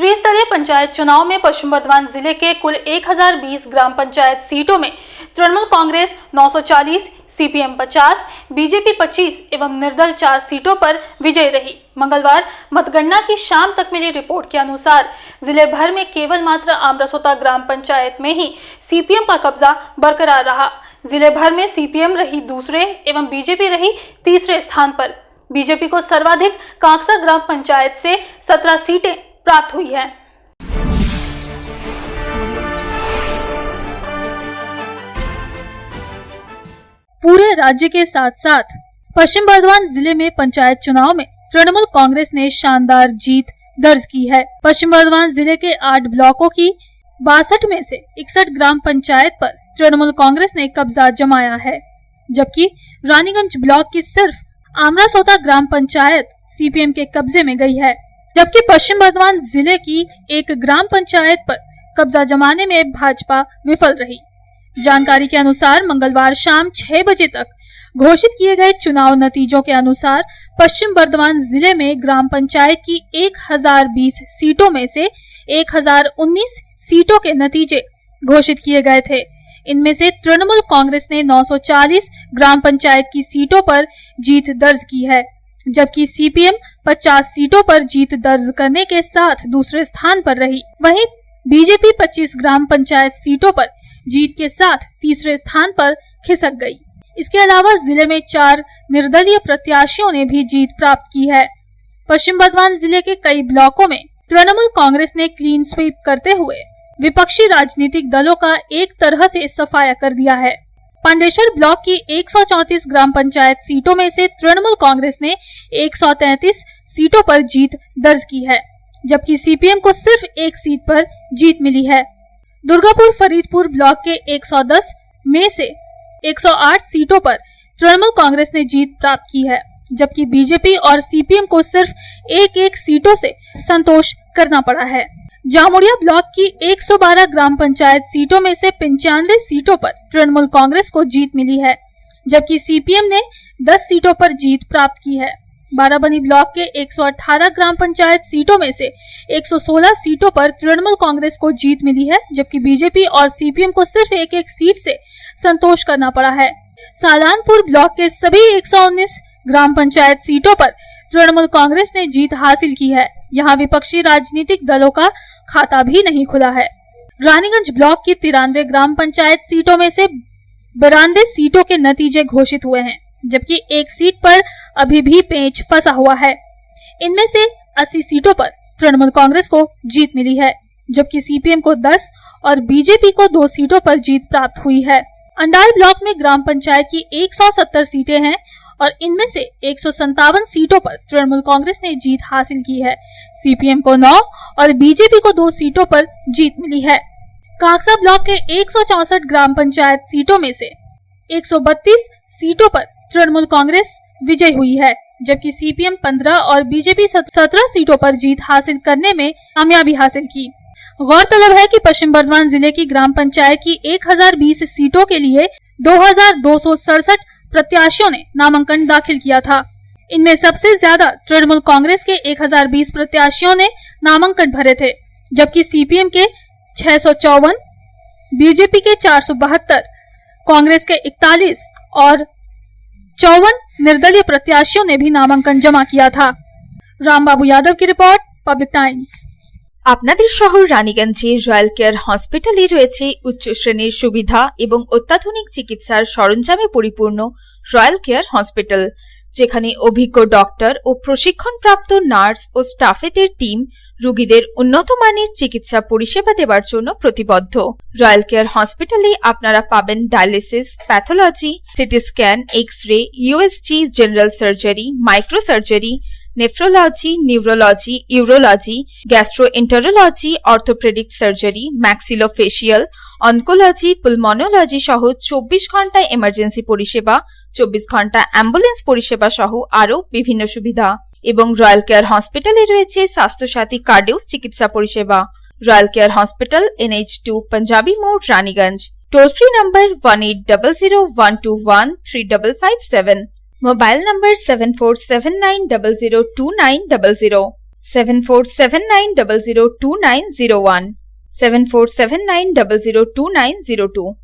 त्रिस्तरीय पंचायत चुनाव में पश्चिम बर्धमान जिले के कुल 1020 ग्राम पंचायत सीटों में तृणमूल कांग्रेस 940, सीपीएम 50, बीजेपी 25 एवं निर्दल 4 सीटों पर विजयी रही। मंगलवार मतगणना की शाम तक मिली रिपोर्ट के अनुसार जिले भर में केवल मात्र आमरसोता ग्राम पंचायत में ही सीपीएम का कब्जा बरकरार रहा। जिले भर में सीपीएम रही दूसरे एवं बीजेपी रही तीसरे स्थान पर। बीजेपी को सर्वाधिक कांकसा ग्राम पंचायत से 17 सीटें प्राप्त हुई है। पूरे राज्य के साथ साथ पश्चिम बर्धमान जिले में पंचायत चुनाव में तृणमूल कांग्रेस ने शानदार जीत दर्ज की है। पश्चिम बर्धमान जिले के 8 ब्लॉकों की 62 में से 61 ग्राम पंचायत पर तृणमूल कांग्रेस ने कब्जा जमाया है, जबकि रानीगंज ब्लॉक की सिर्फ आमरासोता ग्राम पंचायत सीपीएम के कब्जे में गई है, जबकि पश्चिम बर्धमान जिले की एक ग्राम पंचायत पर कब्जा जमाने में भाजपा विफल रही। जानकारी के अनुसार मंगलवार शाम 6 बजे तक घोषित किए गए चुनाव नतीजों के अनुसार पश्चिम बर्धमान जिले में ग्राम पंचायत की 1020 सीटों में से 1019 सीटों के नतीजे घोषित किए गए थे। इनमें से तृणमूल कांग्रेस ने 940 ग्राम पंचायत की सीटों पर जीत दर्ज की है, जबकि सीपीएम 50 सीटों पर जीत दर्ज करने के साथ दूसरे स्थान पर रही। वहीं बीजेपी 25 ग्राम पंचायत सीटों पर जीत के साथ तीसरे स्थान पर खिसक गई। इसके अलावा जिले में 4 निर्दलीय प्रत्याशियों ने भी जीत प्राप्त की है। पश्चिम बर्धमान जिले के कई ब्लॉकों में तृणमूल कांग्रेस ने क्लीन स्वीप करते हुए विपक्षी राजनीतिक दलों का एक तरह से सफाया कर दिया है। पांडेश्वर ब्लॉक की 134 ग्राम पंचायत सीटों में से तृणमूल कांग्रेस ने 133 सीटों पर जीत दर्ज की है, जबकि सीपीएम को सिर्फ 1 सीट पर जीत मिली है। दुर्गापुर फरीदपुर ब्लॉक के 110 में से 108 सीटों पर तृणमूल कांग्रेस ने जीत प्राप्त की है, जबकि बीजेपी और सीपीएम को सिर्फ 1-1 सीटों से संतोष करना पड़ा है। जामुड़िया ब्लॉक की 112 ग्राम पंचायत सीटों में से 95 सीटों पर तृणमूल कांग्रेस को जीत मिली है, जबकि सीपीएम ने 10 सीटों पर जीत प्राप्त की है। बाराबनी ब्लॉक के 118 ग्राम पंचायत सीटों में से 116 सीटों पर तृणमूल कांग्रेस को जीत मिली है, जबकि बीजेपी और सीपीएम को सिर्फ 1-1 सीट से संतोष करना पड़ा है। सालानपुर ब्लॉक के सभी 119 ग्राम पंचायत सीटों पर तृणमूल कांग्रेस ने जीत हासिल की है। यहाँ विपक्षी राजनीतिक दलों का खाता भी नहीं खुला है। रानीगंज ब्लॉक की 93 ग्राम पंचायत सीटों में से 92 सीटों के नतीजे घोषित हुए हैं, जबकि 1 सीट पर अभी भी पेंच फंसा हुआ है। इनमें से 80 सीटों पर तृणमूल कांग्रेस को जीत मिली है, जबकि सीपीएम को 10 और बीजेपी को 2 सीटों पर जीत प्राप्त हुई है। अंडाल ब्लॉक में ग्राम पंचायत की 170 सीटें हैं और इनमें से 157 सीटों पर तृणमूल कांग्रेस ने जीत हासिल की है। सीपीएम को 9 और बीजेपी को 2 सीटों पर जीत मिली है। कांकसा ब्लॉक के 164 ग्राम पंचायत सीटों में से 132 सीटों पर तृणमूल कांग्रेस विजयी हुई है, जबकि सीपीएम 15 और बीजेपी 17 सीटों पर जीत हासिल करने में कामयाबी हासिल की। गौरतलब है कि पश्चिम बर्धमान जिले की ग्राम पंचायत की 1020 सीटों के लिए 2267 प्रत्याशियों ने नामांकन दाखिल किया था। इनमें सबसे ज्यादा तृणमूल कांग्रेस के 1020 प्रत्याशियों ने नामांकन भरे थे, जबकि सीपीएम के 654, बीजेपी के 472, कांग्रेस के 41 और 54 निर्दलीय प्रत्याशियों ने भी नामांकन जमा किया था। रामबाबू यादव की रिपोर्ट, पब्लिक टाइम्स। আপনাদের শহর রানীগঞ্জে রয়্যাল কেয়ার হসপিটালে রয়েছে উচ্চ শ্রেণীর সুবিধা এবং অত্যাধুনিক চিকিৎসার সরঞ্জামে পরিপূর্ণ রয়্যাল কেয়ার হসপিটাল, যেখানে অভিজ্ঞ ডক্টর ও প্রশিক্ষণপ্রাপ্ত নার্স ও স্টাফেদের টিম রোগীদের উন্নত মানের চিকিৎসা পরিষেবা দেওয়ার জন্য প্রতিবদ্ধ। রয়্যাল কেয়ার হসপিটালে আপনারা পাবেন dialysis, pathology, CT scan, x-ray, USG, general surgery, microsurgery, nephrology, neurology, urology, gastroenterology, orthopaedic surgery, maxillofacial, oncology, pulmonology সহ 24 ঘন্টা এমার্জেন্সি পরিষেবা, 24 ঘন্টা অ্যাম্বুলেন্স পরিষেবা সহ আরও বিভিন্ন সুবিধা। এবং রয়্যাল কেয়ার হসপিটালে রয়েছে স্বাস্থ্যসাথী কার্ডেও চিকিৎসা পরিষেবা। Royal care hospital, NH2 panjabi মোড়, Raniganj. Toll free number 180012135557। Mobile number 7479002900। 7479002901, 7479002902.